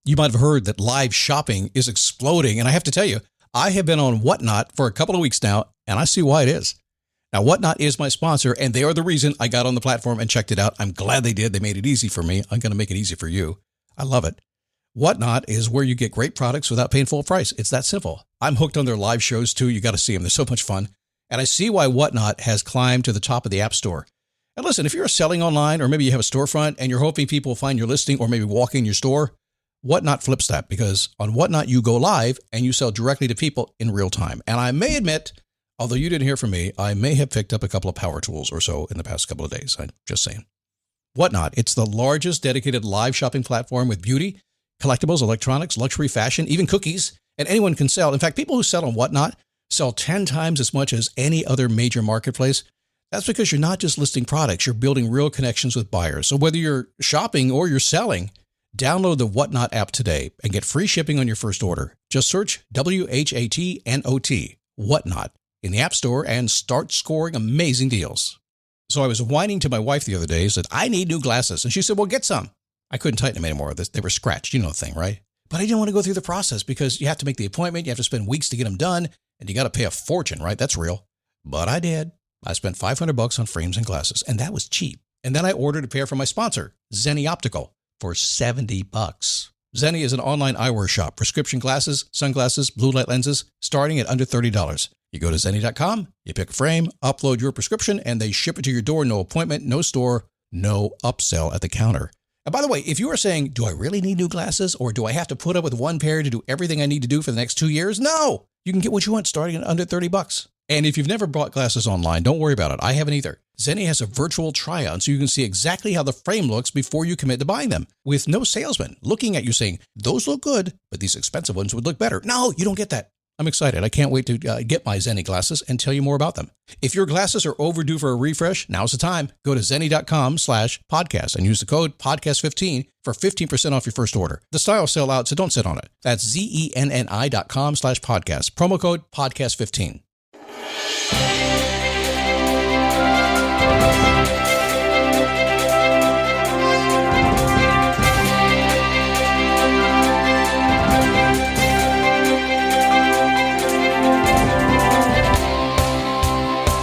You might have heard that live shopping is exploding. And I have to tell you, I have been on Whatnot for a couple of weeks now, and I see why it is. Now, Whatnot is my sponsor, and they are the reason I got on the platform and checked it out. I'm glad they did. They made it easy for me. I'm going to make it easy for you. I love it. Whatnot is where you get great products without paying full price. It's that simple. I'm hooked on their live shows, too. You got to see them. They're so much fun. And I see why Whatnot has climbed to the top of the App Store. And listen, if you're selling online, or maybe you have a storefront and you're hoping people will find your listing or maybe walk in your store, Whatnot flips that, because on Whatnot, you go live and you sell directly to people in real time. And I may admit, although you didn't hear from me, I may have picked up a couple of power tools or so in the past couple of days. I'm just saying. Whatnot, it's the largest dedicated live shopping platform with beauty, collectibles, electronics, luxury, fashion, even cookies, and anyone can sell. In fact, people who sell on Whatnot sell 10 times as much as any other major marketplace. That's because you're not just listing products, you're building real connections with buyers. So whether you're shopping or you're selling, download the Whatnot app today and get free shipping on your first order. Just search WHATNOT, Whatnot, in the App Store and start scoring amazing deals. So I was whining to my wife the other day, said, I need new glasses. And she said, well, get some. I couldn't tighten them anymore. They were scratched. You know the thing, right? But I didn't want to go through the process because you have to make the appointment. You have to spend weeks to get them done. And you got to pay a fortune, right? That's real. But I did. I spent $500 on frames and glasses, and that was cheap. And then I ordered a pair from my sponsor, Zenni Optical, for $70. Zenni is an online eyewear shop, prescription glasses, sunglasses, blue light lenses, starting at under $30. You go to Zenni.com, you pick a frame, upload your prescription, and they ship it to your door. No appointment, no store, no upsell at the counter. And by the way, if you are saying, do I really need new glasses, or do I have to put up with one pair to do everything I need to do for the next 2 years? No, you can get what you want starting at under $30. And if you've never bought glasses online, don't worry about it. I haven't either. Zenni has a virtual try-on so you can see exactly how the frame looks before you commit to buying them, with no salesman looking at you saying, those look good, but these expensive ones would look better. No, you don't get that. I'm excited. I can't wait to get my Zenni glasses and tell you more about them. If your glasses are overdue for a refresh, now's the time. Go to Zenni.com/podcast and use the code podcast15 for 15% off your first order. The styles sell out, so don't sit on it. That's Zenni.com/podcast. Promo code podcast15.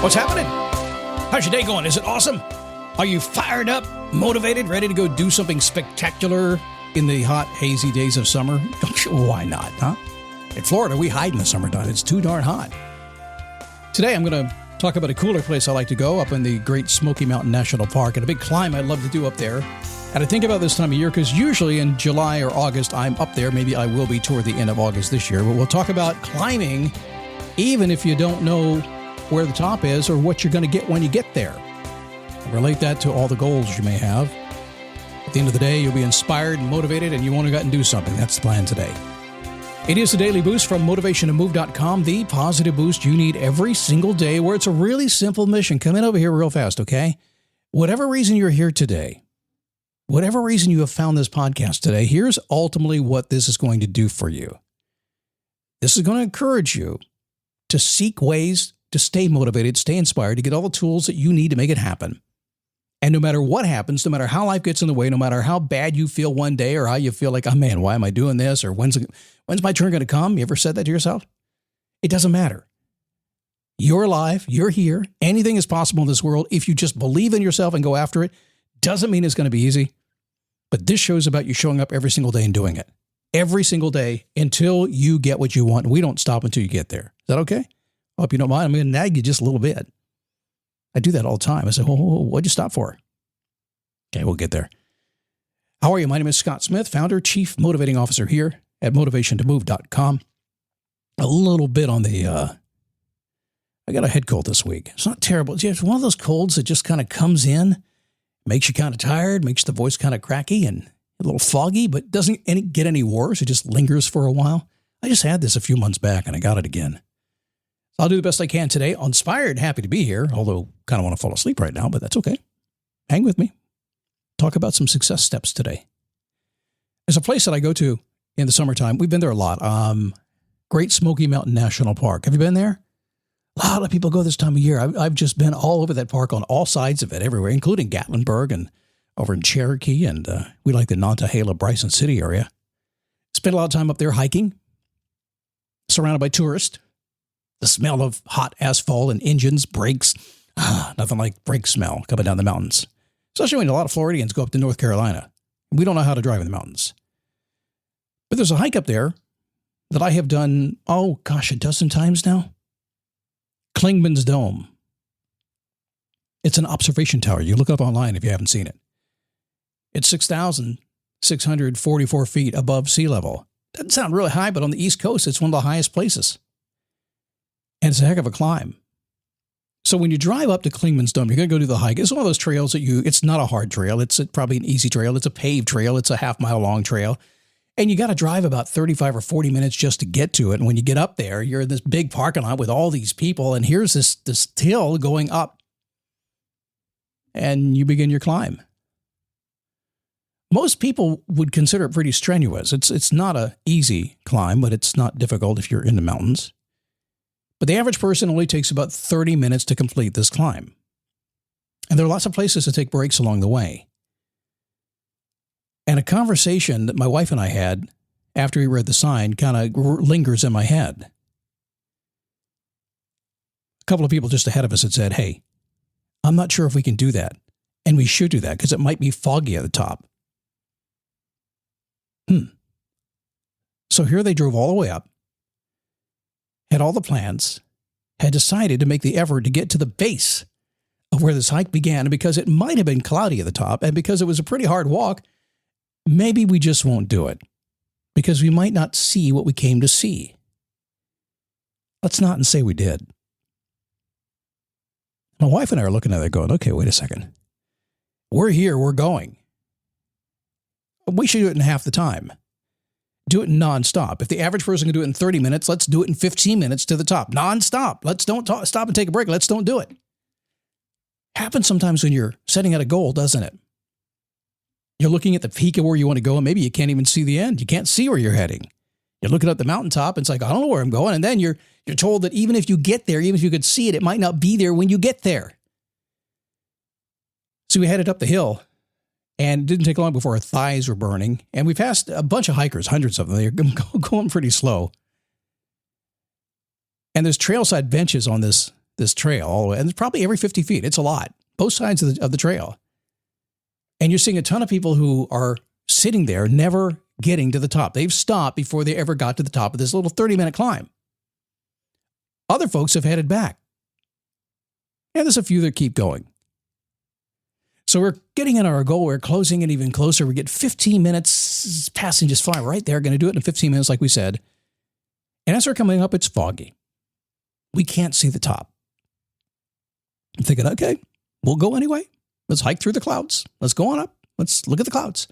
What's happening? How's your day going? Is it awesome? Are you fired up, motivated, ready to go do something spectacular in the hot, hazy days of summer? Why not, huh? In Florida, we hide in the summertime. It's too darn hot. Today, I'm going to talk about a cooler place I like to go up in the Great Smokey Mountain National Park, and a big climb I love to do up there. And I think about this time of year because usually in July or August, I'm up there. Maybe I will be toward the end of August this year. But we'll talk about climbing, even if you don't know where the top is or what you're going to get when you get there. I relate that to all the goals you may have. At the end of the day, you'll be inspired and motivated, and you want to go out and do something. That's the plan today. It is the Daily Boost from motivationtomove.com, the positive boost you need every single day, where it's a really simple mission. Come in over here real fast, okay? Whatever reason you're here today, whatever reason you have found this podcast today, here's ultimately what this is going to do for you. This is going to encourage you to seek ways to stay motivated, stay inspired, to get all the tools that you need to make it happen. And no matter what happens, no matter how life gets in the way, no matter how bad you feel one day or how you feel like, oh man, why am I doing this? Or when's my turn going to come? You ever said that to yourself? It doesn't matter. You're alive. You're here. Anything is possible in this world. If you just believe in yourself and go after it, doesn't mean it's going to be easy. But this show's about you showing up every single day and doing it. Every single day until you get what you want. And we don't stop until you get there. Is that okay? I hope you don't mind. I'm going to nag you just a little bit. I do that all the time. I say, what'd you stop for? Okay, we'll get there. How are you? My name is Scott Smith, founder, chief motivating officer here at motivationtomove.com. A little bit on the, I got a head cold this week. It's not terrible. It's one of those colds that just kind of comes in, makes you kind of tired, makes the voice kind of cracky and a little foggy, but doesn't get any worse. It just lingers for a while. I just had this a few months back and I got it again. I'll do the best I can today. Inspired, happy to be here, although kind of want to fall asleep right now, but that's okay. Hang with me. Talk about some success steps today. There's a place that I go to in the summertime. We've been there a lot. Great Smokey Mountain National Park. Have you been there? A lot of people go this time of year. I've just been all over that park on all sides of it, everywhere, including Gatlinburg and over in Cherokee. And we like the Nantahala, Bryson City area. Spent a lot of time up there hiking, surrounded by tourists. The smell of hot asphalt and engines, brakes. Nothing like brake smell coming down the mountains. Especially when a lot of Floridians go up to North Carolina. We don't know how to drive in the mountains. But there's a hike up there that I have done, a dozen times now. Clingmans Dome. It's an observation tower. You look up online if you haven't seen it. It's 6,644 feet above sea level. Doesn't sound really high, but on the East Coast, it's one of the highest places. And it's a heck of a climb. So when you drive up to Clingmans Dome, you're going to go do the hike. It's one of those trails that it's not a hard trail. It's probably an easy trail. It's a paved trail. It's a half-mile long trail. And you got to drive about 35 or 40 minutes just to get to it. And when you get up there, you're in this big parking lot with all these people. And here's this hill going up. And you begin your climb. Most people would consider it pretty strenuous. It's not an easy climb, but it's not difficult if you're in the mountains. But the average person only takes about 30 minutes to complete this climb. And there are lots of places to take breaks along the way. And a conversation that my wife and I had after we read the sign kind of lingers in my head. A couple of people just ahead of us had said, hey, I'm not sure if we can do that. And we should do that because it might be foggy at the top. So here they drove all the way up, had all the plans, had decided to make the effort to get to the base of where this hike began. And because it might have been cloudy at the top and because it was a pretty hard walk, maybe we just won't do it because we might not see what we came to see. Let's not say we did. My wife and I are looking at it going, okay, wait a second. We're here, we're going. We should do it in half the time. Do it nonstop. If the average person can do it in 30 minutes, let's do it in 15 minutes to the top. Nonstop. Let's don't stop and take a break. Let's don't do it. Happens sometimes when you're setting out a goal, doesn't it? You're looking at the peak of where you want to go, and maybe you can't even see the end. You can't see where you're heading. You're looking at the mountaintop, and it's like, I don't know where I'm going. And then you're told that even if you get there, even if you could see it, it might not be there when you get there. So we headed up the hill. And it didn't take long before our thighs were burning. And we passed a bunch of hikers, hundreds of them. They're going pretty slow. And there's trailside benches on this trail all the way. And it's probably every 50 feet. It's a lot. Both sides of the trail. And you're seeing a ton of people who are sitting there, never getting to the top. They've stopped before they ever got to the top of this little 30-minute climb. Other folks have headed back. And there's a few that keep going. So we're getting in our goal. We're closing it even closer. We get 15 minutes passing just fine. Right there. Going to do it in 15 minutes, like we said. And as we're coming up, it's foggy. We can't see the top. I'm thinking, okay, we'll go anyway. Let's hike through the clouds. Let's go on up. Let's look at the clouds.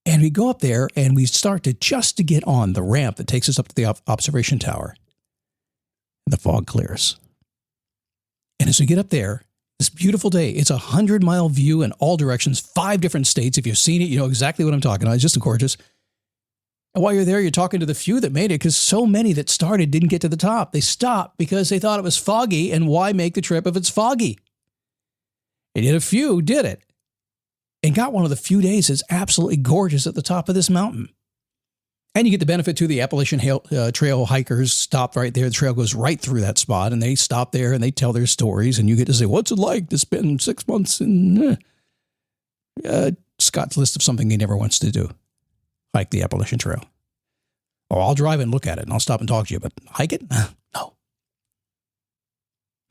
And we go up there and we start to get on the ramp that takes us up to the observation tower. And the fog clears. And as we get up there, this beautiful day, it's a 100-mile view in all directions, 5 different states. If you've seen it, you know exactly what I'm talking about. It's just gorgeous. And while you're there, you're talking to the few that made it because so many that started didn't get to the top. They stopped because they thought it was foggy, and why make the trip if it's foggy? And yet a few did it and got one of the few days that's absolutely gorgeous at the top of this mountain. And you get the benefit to the Appalachian Trail hikers stop right there. The trail goes right through that spot, and they stop there and they tell their stories, and you get to say, what's it like to spend 6 months in Scott's list of something he never wants to do? Hike the Appalachian Trail. Oh, I'll drive and look at it, and I'll stop and talk to you, but hike it? No.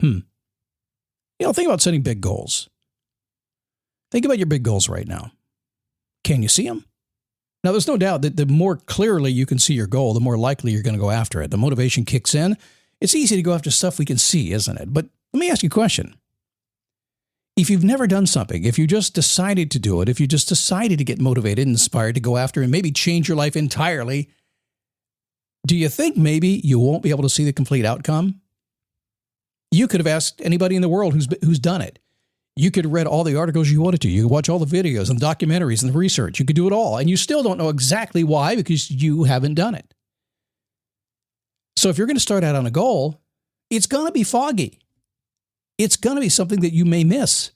You know, think about setting big goals. Think about your big goals right now. Can you see them? Now, there's no doubt that the more clearly you can see your goal, the more likely you're going to go after it. The motivation kicks in. It's easy to go after stuff we can see, isn't it? But let me ask you a question. If you've never done something, if you just decided to do it, if you just decided to get motivated and inspired to go after and maybe change your life entirely, do you think maybe you won't be able to see the complete outcome? You could have asked anybody in the world who's done it. You could have read all the articles you wanted to. You could watch all the videos and the documentaries and the research. You could do it all. And you still don't know exactly why because you haven't done it. So if you're going to start out on a goal, it's going to be foggy. It's going to be something that you may miss,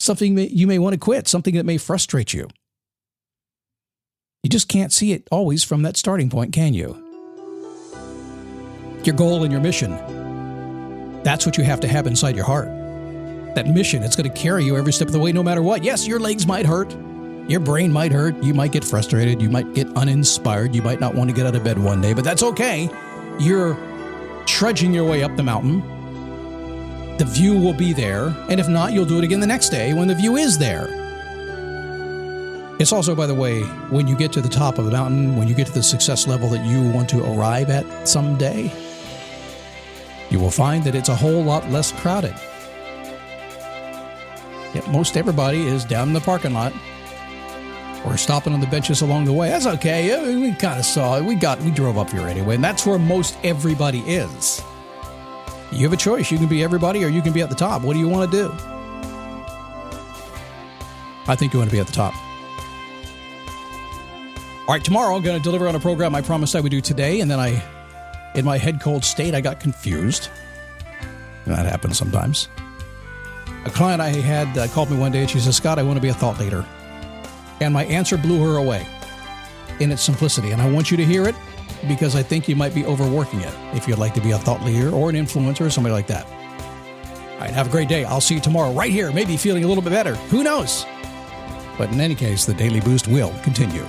something that you may want to quit, something that may frustrate you. You just can't see it always from that starting point, can you? Your goal and your mission, that's what you have to have inside your heart. That mission, it's going to carry you every step of the way no matter what. Yes, your legs might hurt. Your brain might hurt. You might get frustrated. You might get uninspired. You might not want to get out of bed one day, but that's okay. You're trudging your way up the mountain. The view will be there. And if not, you'll do it again the next day when the view is there. It's also, by the way, when you get to the top of the mountain, when you get to the success level that you want to arrive at someday, you will find that it's a whole lot less crowded. Yet most everybody is down in the parking lot or stopping on the benches along the way. That's okay. We kind of saw it. We drove up here anyway, and that's where most everybody is. You have a choice. You can be everybody or you can be at the top. What do you want to do? I think you want to be at the top. All right, tomorrow I'm going to deliver on a program I promised I would do today, and then in my head cold state, I got confused. And that happens sometimes. A client I had called me one day and she said, Scott, I want to be a thought leader. And my answer blew her away in its simplicity. And I want you to hear it because I think you might be overworking it if you'd like to be a thought leader or an influencer or somebody like that. All right, have a great day. I'll see you tomorrow right here, maybe feeling a little bit better. Who knows? But in any case, the Daily Boost will continue.